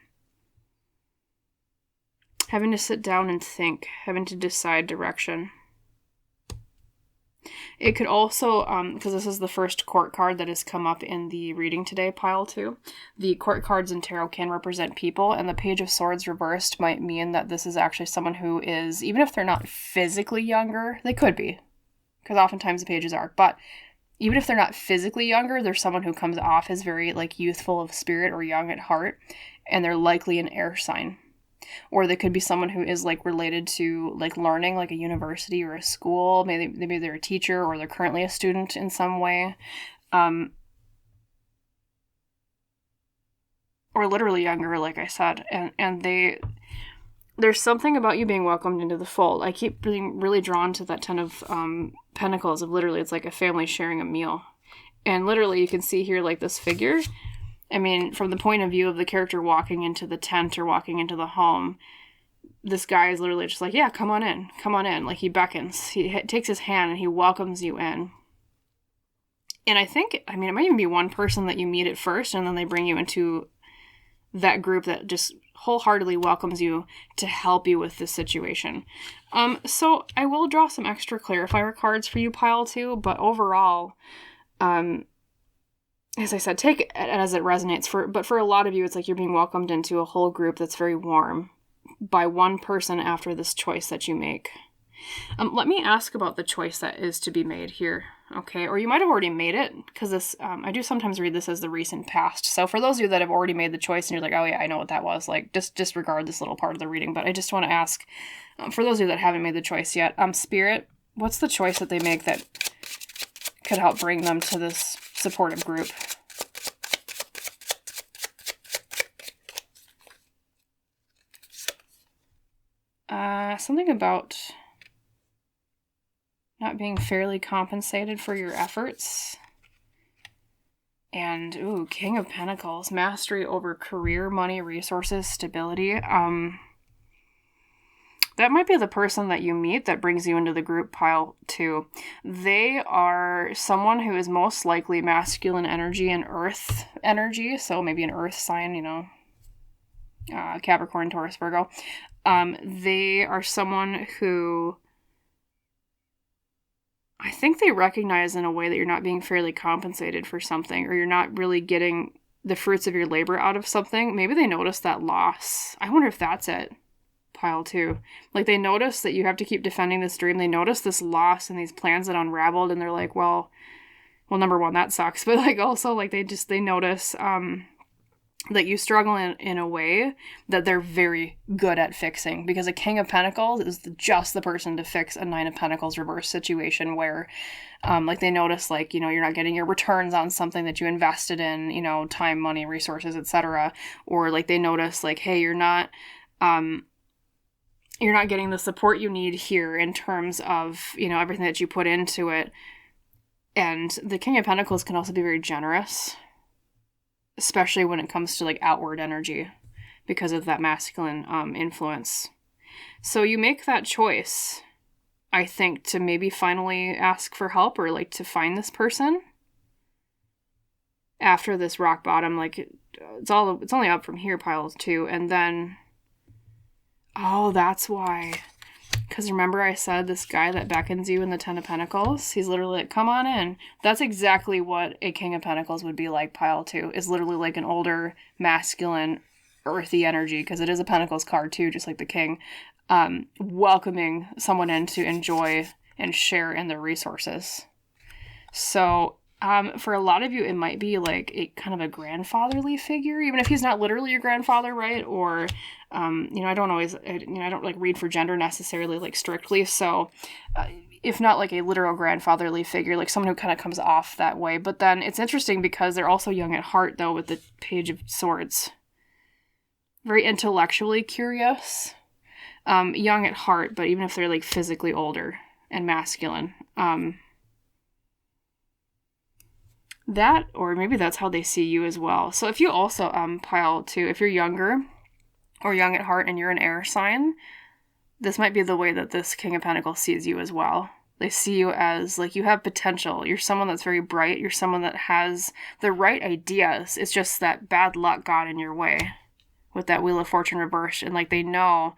Speaker 1: to sit down and think. Having to decide direction. It could also, because this is the first court card that has come up in the reading today, pile 2. The court cards in tarot can represent people, and the Page of Swords reversed might mean that this is actually someone who is, even if they're not physically younger, they could be, because oftentimes the pages are, but even if they're not physically younger, there's someone who comes off as very like youthful of spirit or young at heart, and they're likely an air sign. Or they could be someone who is like related to like learning, like a university or a school. Maybe they're a teacher, or they're currently a student in some way. Or literally younger, like I said. And there's something about you being welcomed into the fold. I keep being really drawn to that Ten of Pentacles of literally, it's like a family sharing a meal. And literally you can see here like this figure. I mean, from the point of view of the character walking into the tent or walking into the home, this guy is literally just like, yeah, come on in. Like he beckons, he takes his hand and he welcomes you in. And I think, it might even be one person that you meet at first, and then they bring you into that group that just wholeheartedly welcomes you to help you with this situation. So I will draw some extra clarifier cards for you, pile 2, but overall, as I said, take it as it resonates. But for a lot of you, it's like you're being welcomed into a whole group that's very warm by one person after this choice that you make. Let me ask about the choice that is to be made here, okay? Or you might have already made it, because this, I do sometimes read this as the recent past. So for those of you that have already made the choice and you're like, oh yeah, I know what that was, like just disregard this little part of the reading. But I just want to ask, for those of you that haven't made the choice yet, Spirit, what's the choice that they make that could help bring them to this supportive group? Something about not being fairly compensated for your efforts. And, King of Pentacles, mastery over career, money, resources, stability. That might be the person that you meet that brings you into the group, pile 2. They are someone who is most likely masculine energy and earth energy. So maybe an earth sign, Capricorn, Taurus, Virgo. They are someone who I think they recognize in a way that you're not being fairly compensated for something, or you're not really getting the fruits of your labor out of something. Maybe they notice that loss. I wonder if that's it. pile 2. Like, they notice that you have to keep defending this dream. They notice this loss and these plans that unraveled, and they're like, well, number one, that sucks. But, like, also, like, they notice, that you struggle in a way that they're very good at fixing, because a King of Pentacles is just the person to fix a Nine of Pentacles reverse situation where, like, they notice, like, you know, you're not getting your returns on something that you invested in, you know, time, money, resources, etc. Or, like, they notice, like, hey, you're not getting the support you need here in terms of, you know, everything that you put into it. And the King of Pentacles can also be very generous, especially when it comes to, like, outward energy, because of that masculine influence. So you make that choice, I think, to maybe finally ask for help, or, like, to find this person after this rock bottom. Like, it's only up from here, pile 2, and then, oh, that's why. Because remember I said this guy that beckons you in the Ten of Pentacles? He's literally like, come on in. That's exactly what a King of Pentacles would be like, pile 2. Is literally like an older, masculine, earthy energy, because it is a Pentacles card too, just like the King, welcoming someone in to enjoy and share in their resources. So, for a lot of you, it might be like a kind of a grandfatherly figure, even if he's not literally your grandfather, right? Or, you know, I don't like read for gender necessarily, like, strictly. So, if not like a literal grandfatherly figure, like someone who kind of comes off that way. But then it's interesting because they're also young at heart, though, with the Page of Swords. Very intellectually curious, young at heart, but even if they're, like, physically older and masculine, that, or maybe that's how they see you as well. So if you also, pile 2, if you're younger or young at heart and you're an air sign, this might be the way that this King of Pentacles sees you as well. They see you as, like, you have potential. You're someone that's very bright. You're someone that has the right ideas. It's just that bad luck got in your way with that Wheel of Fortune reversed. And, like, they know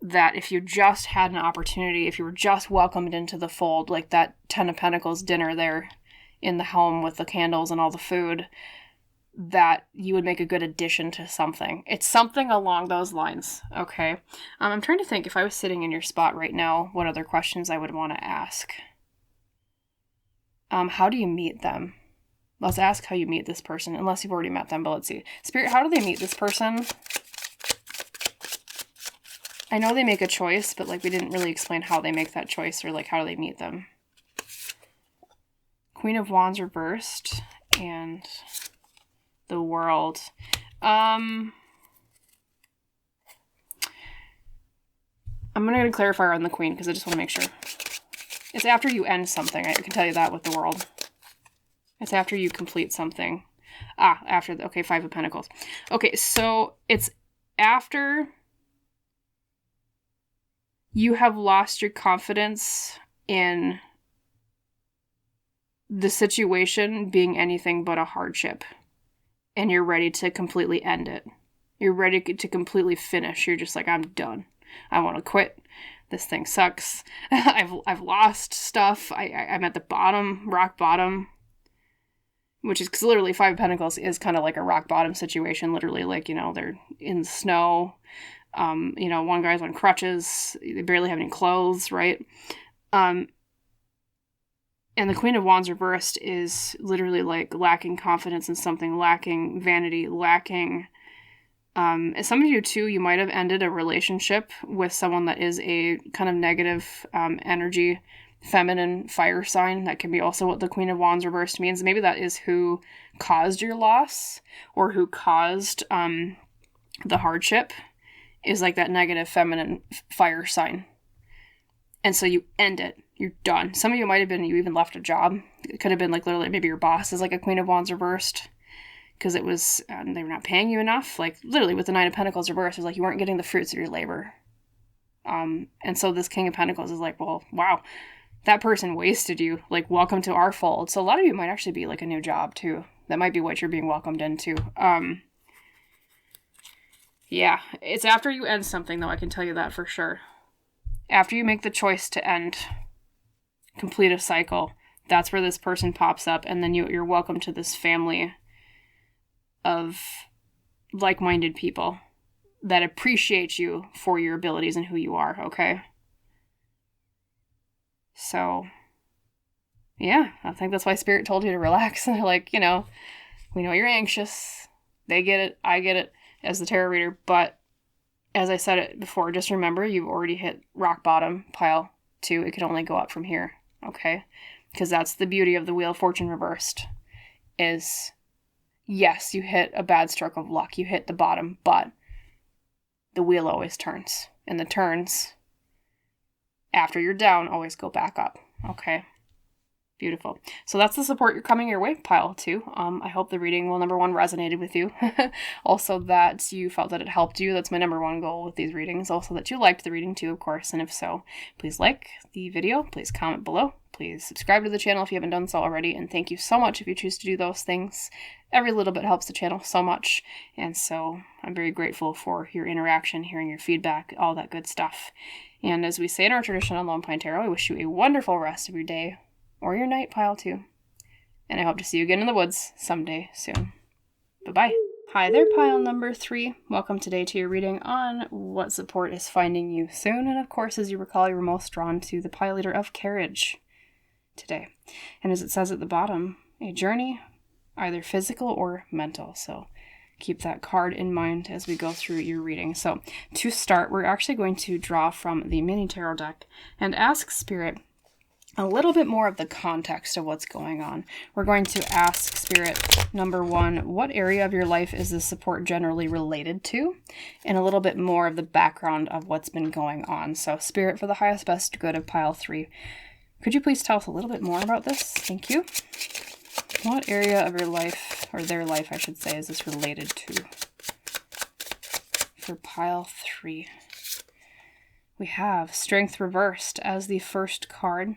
Speaker 1: that if you just had an opportunity, if you were just welcomed into the fold, like that Ten of Pentacles dinner there in the home with the candles and all the food, that you would make a good addition to something. It's something along those lines, okay? I'm trying to think, if I was sitting in your spot right now, what other questions I would want to ask. How do you meet them? Let's ask how you meet this person, unless you've already met them, but let's see. Spirit, how do they meet this person? I know they make a choice, but, like, we didn't really explain how they make that choice, or, like, how do they meet them. Queen of Wands reversed, and the World. I'm going to clarify on the Queen, because I just want to make sure. It's after you end something. I can tell you that with the World. It's after you complete something. Okay, Five of Pentacles. Okay, so it's after you have lost your confidence in the situation being anything but a hardship, and you're ready to completely end it. You're ready to completely finish. You're just like, I'm done. I want to quit. This thing sucks. I've lost stuff. I'm at the bottom, rock bottom. Which is, because literally Five of Pentacles is kind of like a rock bottom situation. Literally, like, you know, they're in the snow. You know, one guy's on crutches. They barely have any clothes, right? And the Queen of Wands reversed is literally, like, lacking confidence in something, lacking vanity, lacking... some of you, too, you might have ended a relationship with someone that is a kind of negative energy, feminine fire sign. That can be also what the Queen of Wands reversed means. Maybe that is who caused your loss, or who caused the hardship, is like that negative feminine fire sign. And so you end it. You're done. Some of you might have been, you even left a job. It could have been, like, literally maybe your boss is like a Queen of Wands reversed, because it was, they were not paying you enough. Like, literally with the Nine of Pentacles reversed, it was like you weren't getting the fruits of your labor. And so this King of Pentacles is like, well, wow, that person wasted you. Like, welcome to our fold. So a lot of you might actually be like a new job too. That might be what you're being welcomed into. Yeah, it's after you end something, though, I can tell you that for sure. After you make the choice to end, complete a cycle, that's where this person pops up, and then you're welcome to this family of like-minded people that appreciate you for your abilities and who you are, okay? So, yeah, I think that's why Spirit told you to relax. Like, we know you're anxious. They get it. I get it as the tarot reader. But as I said it before, just remember you've already hit rock bottom, pile 2. It could only go up from here, okay? Because that's the beauty of the Wheel of Fortune reversed is, yes, you hit a bad stroke of luck. You hit the bottom, but the wheel always turns. And the turns, after you're down, always go back up, okay? Beautiful. So that's the support you're coming your way, pile 2. I hope the reading will, number 1, resonated with you. Also that you felt that it helped you. That's my number 1 goal with these readings. Also that you liked the reading too, of course. And if so, please like the video. Please comment below. Please subscribe to the channel if you haven't done so already. And thank you so much if you choose to do those things. Every little bit helps the channel so much. And so I'm very grateful for your interaction, hearing your feedback, all that good stuff. And as we say in our tradition on Lone Pine Tarot, I wish you a wonderful rest of your day or your night, pile 2. And I hope to see you again in the woods someday soon. Bye-bye. Hi there, pile number 3. Welcome today to your reading on what support is finding you soon. And of course, as you recall, you were most drawn to the pile leader of Carriage today. And as it says at the bottom, a journey, either physical or mental. So keep that card in mind as we go through your reading. So to start, we're actually going to draw from the mini tarot deck and ask Spirit a little bit more of the context of what's going on. We're going to ask Spirit, number 1, what area of your life is this support generally related to? And a little bit more of the background of what's been going on. So Spirit, for the highest best good of pile 3, could you please tell us a little bit more about this? Thank you. What area of your life, or their life I should say, is this related to? For pile 3, we have Strength reversed as the first card.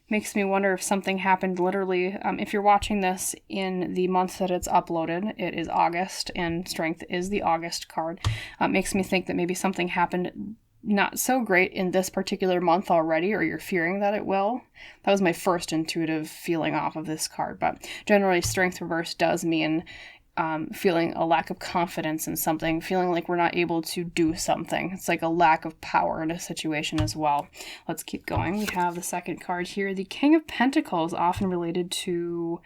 Speaker 1: Makes me wonder if something happened literally. If you're watching this in the month that it's uploaded, it is August, and Strength is the August card. Makes me think that maybe something happened not so great in this particular month already, or you're fearing that it will. That was my first intuitive feeling off of this card. But generally, Strength reverse does mean feeling a lack of confidence in something, feeling like we're not able to do something. It's like a lack of power in a situation as well. Let's keep going. We have the second card here. The King of Pentacles, often related to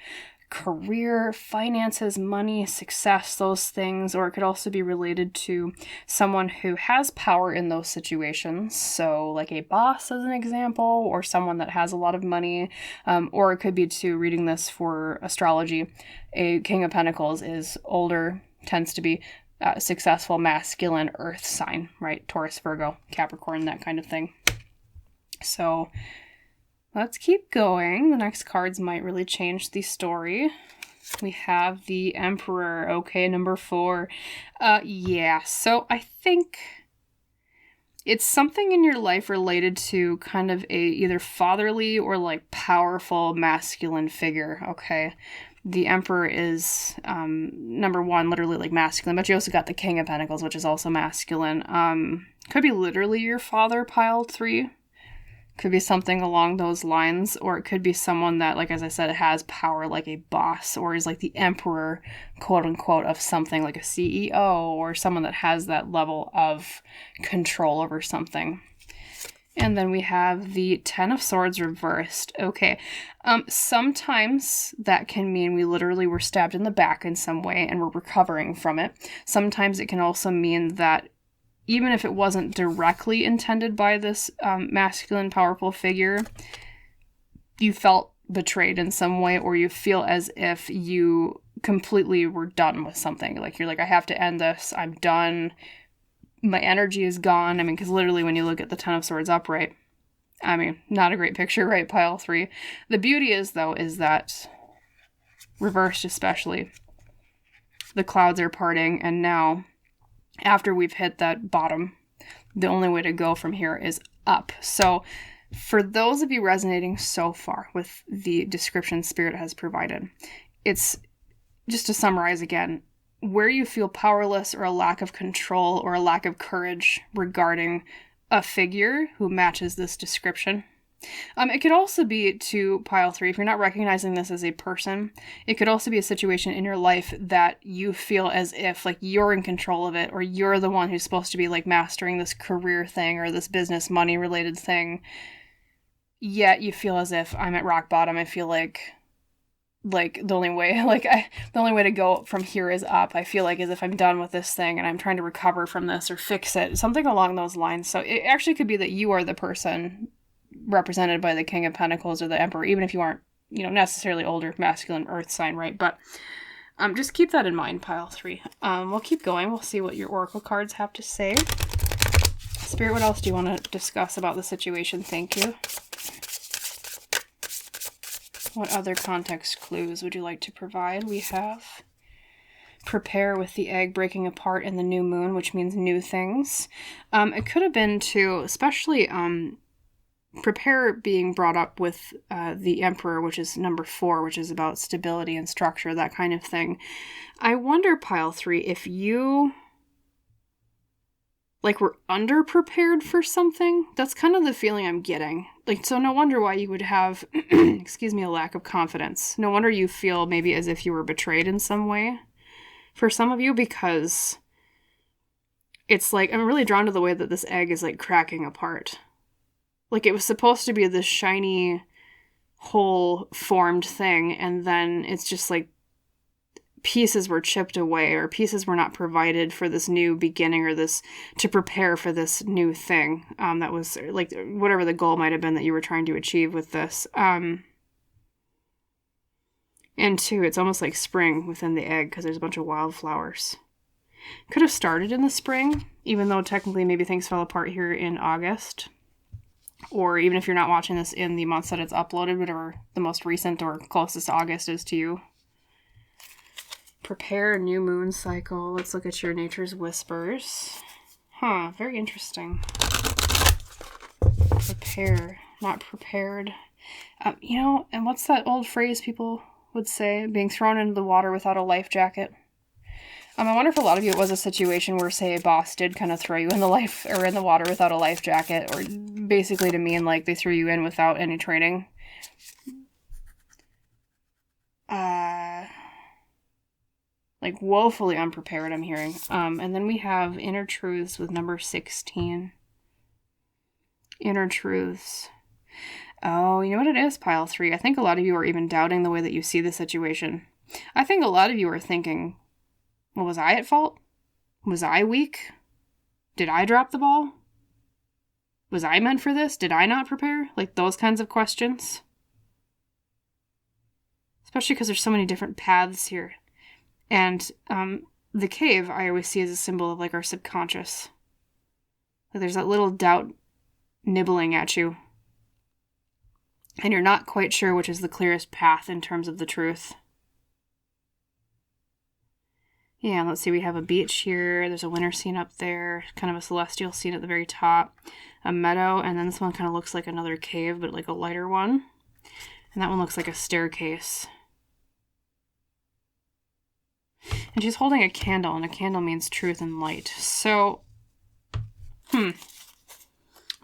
Speaker 1: career, finances, money, success, those things, or it could also be related to someone who has power in those situations. So like a boss as an example, or someone that has a lot of money, or it could be to reading this for astrology. A King of Pentacles is older, tends to be successful, masculine, earth sign, right? Taurus, Virgo, Capricorn, that kind of thing. So let's keep going. The next cards might really change the story. We have the Emperor. Okay, number 4. Yeah, so I think it's something in your life related to kind of a either fatherly or like powerful masculine figure, okay? The Emperor is, number 1, literally like masculine, but you also got the King of Pentacles, which is also masculine. Could be literally your father, pile 3. Could be something along those lines, or it could be someone that, like as I said, has power like a boss, or is like the emperor, quote unquote, of something like a CEO, or someone that has that level of control over something. And then we have the Ten of Swords reversed. Okay, sometimes that can mean we literally were stabbed in the back in some way and we're recovering from it. Sometimes it can also mean that even if it wasn't directly intended by this masculine, powerful figure, you felt betrayed in some way, or you feel as if you completely were done with something. Like you're like, I have to end this. I'm done. My energy is gone. I mean, because literally when you look at the Ten of Swords upright, I mean, not a great picture, right? Pile 3. The beauty is, though, is that reversed especially, the clouds are parting, and now after we've hit that bottom, the only way to go from here is up. So for those of you resonating so far with the description Spirit has provided, it's just to summarize again, where you feel powerless or a lack of control or a lack of courage regarding a figure who matches this description, It could also be to pile 3, if you're not recognizing this as a person, it could also be a situation in your life that you feel as if like you're in control of it, or you're the one who's supposed to be like mastering this career thing or this business money related thing. Yet you feel as if I'm at rock bottom. I feel like the only way to go from here is up. I feel like as if I'm done with this thing and I'm trying to recover from this or fix it, something along those lines. So it actually could be that you are the person represented by the King of Pentacles or the Emperor, even if you aren't, necessarily older, masculine earth sign, right? But just keep that in mind, pile 3. We'll keep going. We'll see what your oracle cards have to say. Spirit, what else do you want to discuss about the situation? Thank you. What other context clues would you like to provide? We have prepare with the egg breaking apart in the new moon, which means new things. It could have been to, especially prepare being brought up with the Emperor, which is number 4, which is about stability and structure, that kind of thing. I wonder, pile 3, if you were underprepared for something. That's kind of the feeling I'm getting. So no wonder why you would have, excuse me, a lack of confidence. No wonder you feel maybe as if you were betrayed in some way for some of you, because it's I'm really drawn to the way that this egg is cracking apart. It was supposed to be this shiny, whole formed thing, and then it's just pieces were chipped away, or pieces were not provided for this new beginning, or this to prepare for this new thing. That was whatever the goal might have been that you were trying to achieve with this. And 2, it's almost like spring within the egg because there's a bunch of wildflowers. Could have started in the spring, even though technically maybe things fell apart here in August. Or even if you're not watching this in the months that it's uploaded, whatever the most recent or closest to August is to you. Prepare, new moon cycle. Let's look at your nature's whispers. Very interesting. Prepare, not prepared. And what's that old phrase people would say? Being thrown into the water without a life jacket. I wonder if a lot of you it was a situation where, say, a boss did kind of throw you in the water without a life jacket, or basically to mean they threw you in without any training. Woefully unprepared, I'm hearing. And then we have inner truths with number 16. Inner truths. Oh, you know what it is, pile 3? I think a lot of you are even doubting the way that you see the situation. I think a lot of you are thinking, well, was I at fault? Was I weak? Did I drop the ball? Was I meant for this? Did I not prepare? Those kinds of questions. Especially because there's so many different paths here. And the cave I always see as a symbol of our subconscious. There's that little doubt nibbling at you. And you're not quite sure which is the clearest path in terms of the truth. Yeah, let's see, we have a beach here. There's a winter scene up there. Kind of a celestial scene at the very top. A meadow, and then this one kind of looks like another cave, but a lighter one. And that one looks like a staircase. And she's holding a candle, and a candle means truth and light. So, I'm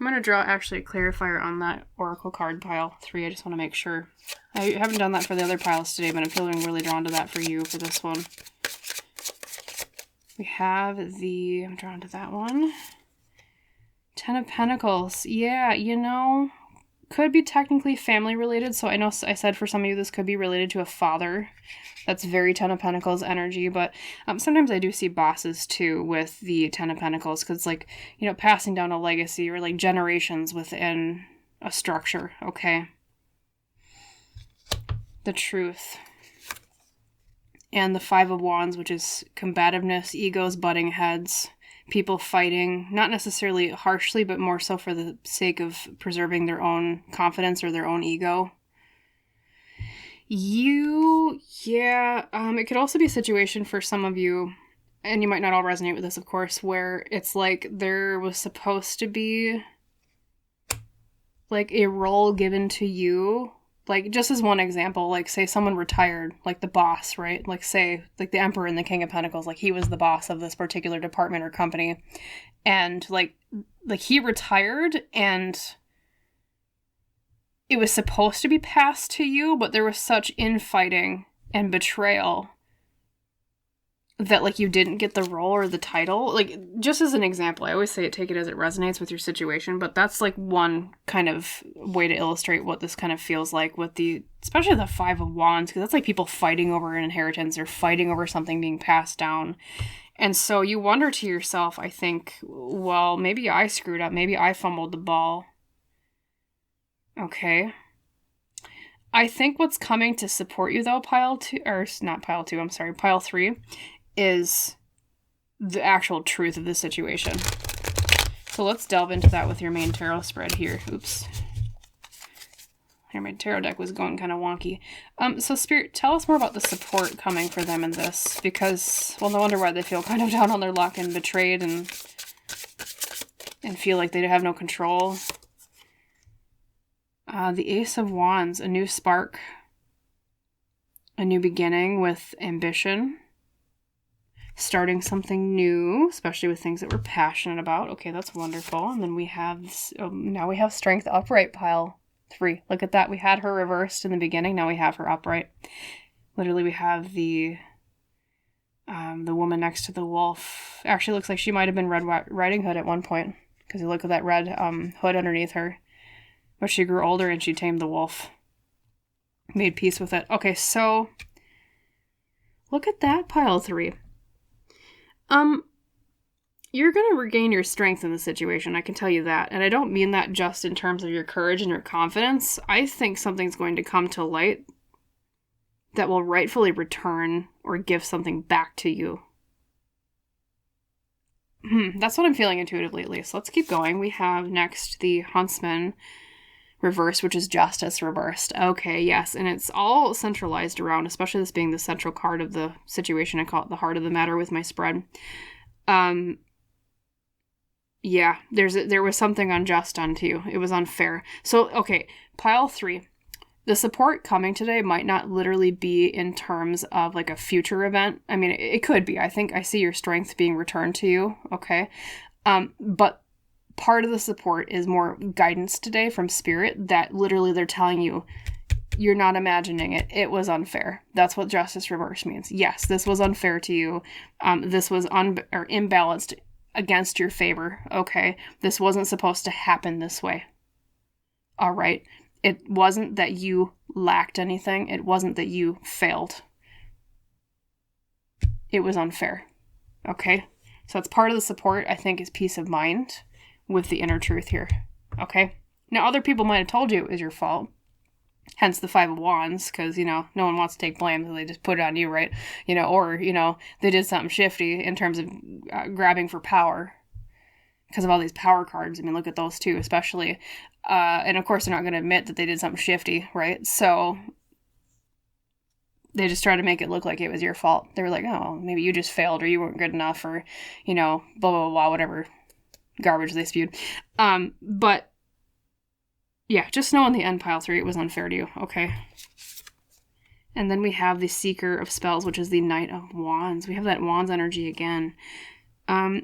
Speaker 1: going to draw actually a clarifier on that oracle card, pile 3. I just want to make sure. I haven't done that for the other piles today, but I'm feeling really drawn to that for you for this one. We have I'm drawn to that one. 10 of Pentacles. Yeah, could be technically family related. So I know I said for some of you this could be related to a father. That's very 10 of Pentacles energy. But sometimes I do see bosses too with the 10 of Pentacles. Because it's passing down a legacy or generations within a structure. Okay. The truth. And the 5 of Wands, which is combativeness, egos butting heads, people fighting, not necessarily harshly, but more so for the sake of preserving their own confidence or their own ego. It could also be a situation for some of you, and you might not all resonate with this, of course, where it's there was supposed to be a role given to you. Just as one example, say someone retired, the boss, right? Say, the Emperor and the King of Pentacles, he was the boss of this particular department or company. And, he retired, and it was supposed to be passed to you, but there was such infighting and betrayal that, like, you didn't get the role or the title. Like, just as an example, I always say take it as it resonates with your situation, but that's, like, one kind of way to illustrate what this kind of feels like with especially the Five of Wands, because that's, like, people fighting over an inheritance or fighting over something being passed down. And so you wonder to yourself, I think, well, maybe I screwed up. Maybe I fumbled the ball. Okay. I think what's coming to support you, though, pile 3, is the actual truth of the situation. So let's delve into that with your main tarot spread here. Oops. Here, my tarot deck was going kind of wonky. So Spirit, tell us more about the support coming for them in this, because, well, no wonder why they feel kind of down on their luck and betrayed and feel like they have no control. The Ace of Wands, a new spark, a new beginning with ambition, starting something new, especially with things that we're passionate about. Okay, that's wonderful. And then we have now we have Strength upright, pile 3. Look at that. We had her reversed in the beginning. Now we have her upright. Literally, we have the woman next to the wolf. Actually, looks like she might have been Red Riding Hood at one point, because you look at that red hood underneath her. But she grew older and she tamed the wolf. Made peace with it. Okay, so look at that, pile 3. You're going to regain your strength in the situation, I can tell you that. And I don't mean that just in terms of your courage and your confidence. I think something's going to come to light that will rightfully return or give something back to you. That's what I'm feeling intuitively, at least. Let's keep going. We have next the Huntsman reversed, which is Justice reversed. Okay, yes, and it's all centralized around, especially this being the central card of the situation. I call it the heart of the matter with my spread. Yeah, there was something unjust done to you. It was unfair. So, okay, pile 3. The support coming today might not literally be in terms of like a future event. I mean, it could be. I think I see your strength being returned to you, okay? But part of the support is more guidance today from Spirit that literally they're telling you, you're not imagining it. It was unfair. That's what Justice Reverse means. Yes, this was unfair to you. This was imbalanced against your favor, okay? This wasn't supposed to happen this way. All right? It wasn't that you lacked anything. It wasn't that you failed. It was unfair, okay? So that's part of the support, I think, is peace of mind with the inner truth here, okay? Now, other people might have told you it was your fault. Hence the Five of Wands, because, no one wants to take blame, so they just put it on you, right? Or they did something shifty in terms of grabbing for power because of all these power cards. I mean, look at those two, especially. And of course, they're not going to admit that they did something shifty, right? So they just try to make it look like it was your fault. They were like, oh, maybe you just failed or you weren't good enough or, blah, blah, blah, whatever garbage they spewed. But yeah, just know in the end, pile 3, it was unfair to you, okay? And then we have the Seeker of Spells, which is the Knight of Wands. We have that Wands energy again.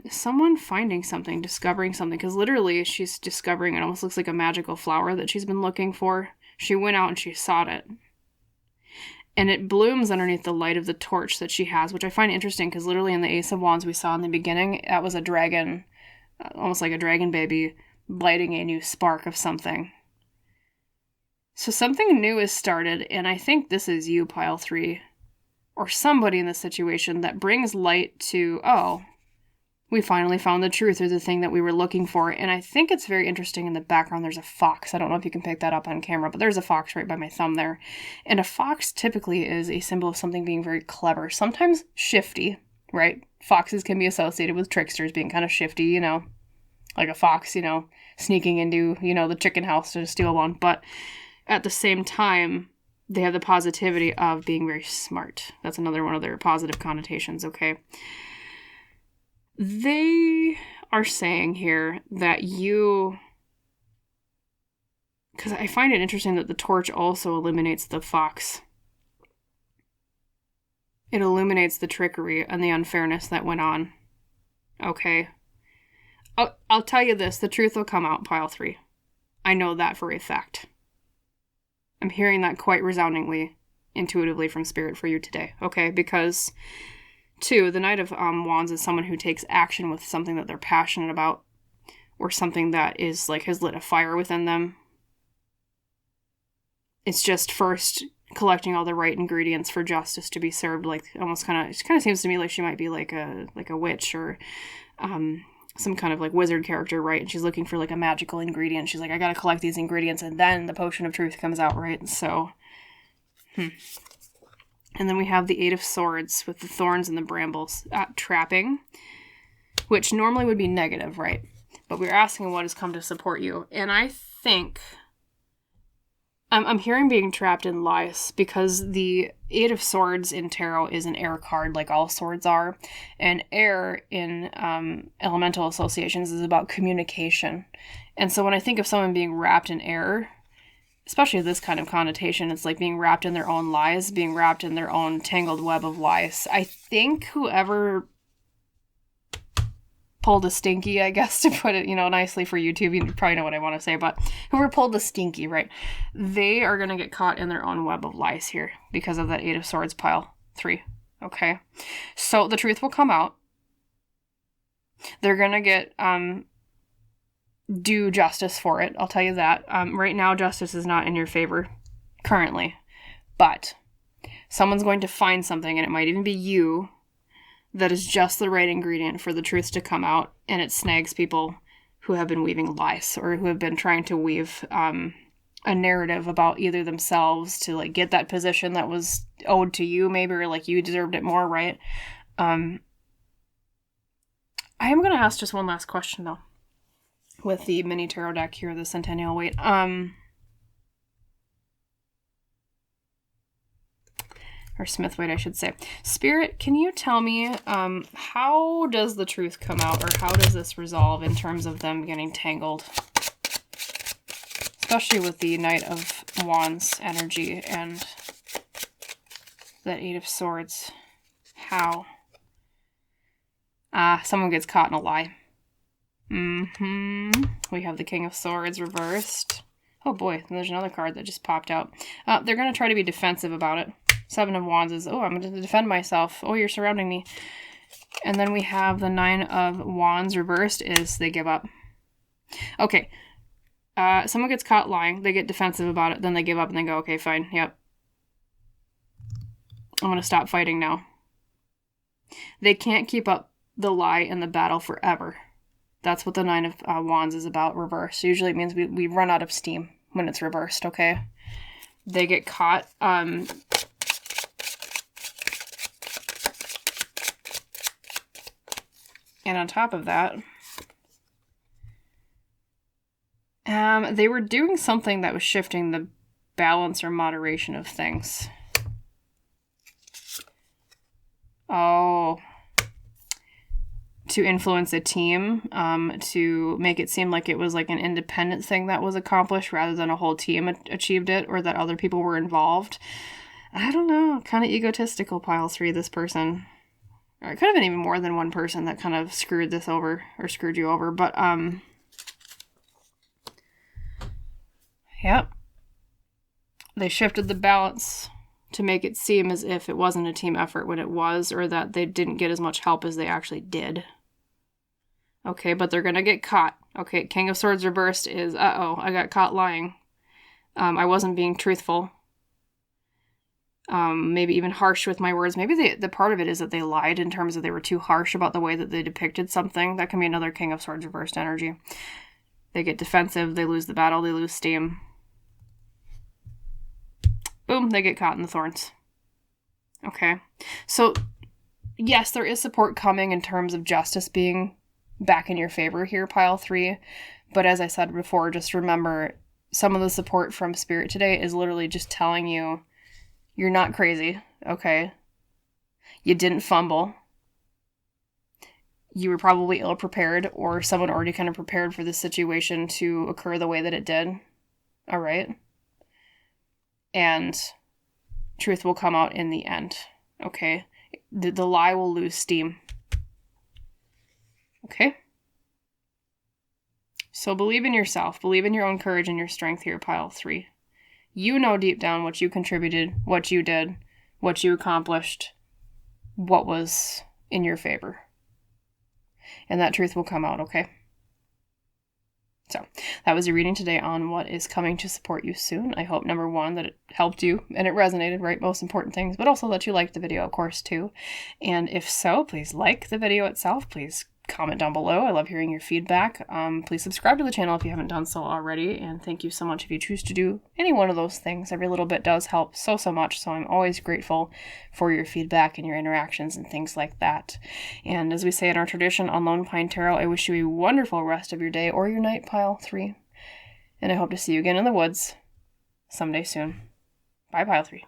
Speaker 1: Someone finding something, discovering something, because literally she's discovering, it almost looks like a magical flower that she's been looking for. She went out and she sought it. And it blooms underneath the light of the torch that she has, which I find interesting, because literally in the Ace of Wands we saw in the beginning, that was a dragon, almost like a dragon baby, lighting a new spark of something. So something new is started, and I think this is you, pile 3, or somebody in this situation that brings light to, oh, we finally found the truth or the thing that we were looking for. And I think it's very interesting in the background there's a fox. I don't know if you can pick that up on camera, but there's a fox right by my thumb there. And a fox typically is a symbol of something being very clever, sometimes shifty, right? Foxes can be associated with tricksters being kind of shifty, like a fox, sneaking into, the chicken house to steal one. But at the same time, they have the positivity of being very smart. That's another one of their positive connotations, okay? They are saying here that because I find it interesting that the torch also illuminates the fox. It illuminates the trickery and the unfairness that went on. Okay. I'll tell you this, the truth will come out, pile 3. I know that for a fact. I'm hearing that quite resoundingly, intuitively from Spirit for you today, okay? Because, 2, the Knight of Wands is someone who takes action with something that they're passionate about, or something that is, like, has lit a fire within them. It's just first collecting all the right ingredients for justice to be served, like, almost kind of, it kind of seems to me like she might be like a witch, or some kind of, like, wizard character, right? And she's looking for, like, a magical ingredient. She's like, I gotta collect these ingredients, and then the potion of truth comes out, right? So, And then we have the 8 of Swords with the thorns and the brambles. Trapping, which normally would be negative, right? But we're asking what has come to support you. And I think I'm hearing being trapped in lies, because the 8 of Swords in tarot is an air card, like all swords are. And air in elemental associations is about communication. And so when I think of someone being wrapped in air, especially this kind of connotation, it's like being wrapped in their own lies, being wrapped in their own tangled web of lies. I think whoever pulled a stinky, I guess, to put it, nicely for YouTube, you probably know what I want to say, but whoever pulled the stinky, right, they are going to get caught in their own web of lies here because of that 8 of Swords pile 3, okay? So the truth will come out. They're going to get due justice for it, I'll tell you that. Right now, justice is not in your favor, currently, but someone's going to find something, and it might even be you, that is just the right ingredient for the truth to come out, and it snags people who have been weaving lies, or who have been trying to weave a narrative about either themselves to, like, get that position that was owed to you, maybe, or, like, you deserved it more, right? I am going to ask just one last question, though, with the mini tarot deck here, the Centennial Weight. Or Smith-Waite, I should say. Spirit, can you tell me, how does the truth come out, or how does this resolve in terms of them getting tangled? Especially with the Knight of Wands energy and that 8 of Swords. How? Someone gets caught in a lie. We have the King of Swords reversed. Oh boy, there's another card that just popped out. They're going to try to be defensive about it. 7 of Wands is, I'm going to defend myself. Oh, you're surrounding me. And then we have the 9 of Wands reversed is they give up. Okay. Someone gets caught lying. They get defensive about it. Then they give up and they go, okay, fine. Yep. I'm going to stop fighting now. They can't keep up the lie and the battle forever. That's what the 9 of Wands is about, reversed. Usually it means we run out of steam when it's reversed, okay? They get caught. And on top of that, they were doing something that was shifting the balance or moderation of things. Oh. To influence a team, to make it seem like it was like an independent thing that was accomplished rather than a whole team achieved it, or that other people were involved. I don't know. Kind of egotistical, pile 3, this person. Or it could have been even more than one person that kind of screwed this over, or screwed you over, but, yep. They shifted the balance to make it seem as if it wasn't a team effort when it was, or that they didn't get as much help as they actually did. Okay, but they're gonna get caught. Okay, King of Swords reversed is, I got caught lying. I wasn't being truthful. Maybe even harsh with my words. Maybe the part of it is that they lied in terms of they were too harsh about the way that they depicted something. That can be another King of Swords reversed energy. They get defensive, they lose the battle, they lose steam. Boom, they get caught in the thorns. Okay, so yes, there is support coming in terms of justice being back in your favor here, pile 3. But as I said before, just remember, some of the support from Spirit today is literally just telling you, you're not crazy, okay? You didn't fumble. You were probably ill-prepared, or someone already kind of prepared for this situation to occur the way that it did. All right? And truth will come out in the end, okay? The lie will lose steam. Okay? So believe in yourself. Believe in your own courage and your strength here, pile 3. You know deep down what you contributed, what you did, what you accomplished, what was in your favor. And that truth will come out, okay? So, that was your reading today on what is coming to support you soon. I hope, number one, that it helped you and it resonated, right? Most important things, but also that you liked the video, of course, too. And if so, please like the video itself. Please comment down below. I love hearing your feedback. Please subscribe to the channel if you haven't done so already. And thank you so much if you choose to do any one of those things. Every little bit does help so much. So I'm always grateful for your feedback and your interactions and things like that. And as we say in our tradition on Lone Pine Tarot, I wish you a wonderful rest of your day or your night, Pile 3. And I hope to see you again in the woods someday soon. Bye, Pile 3.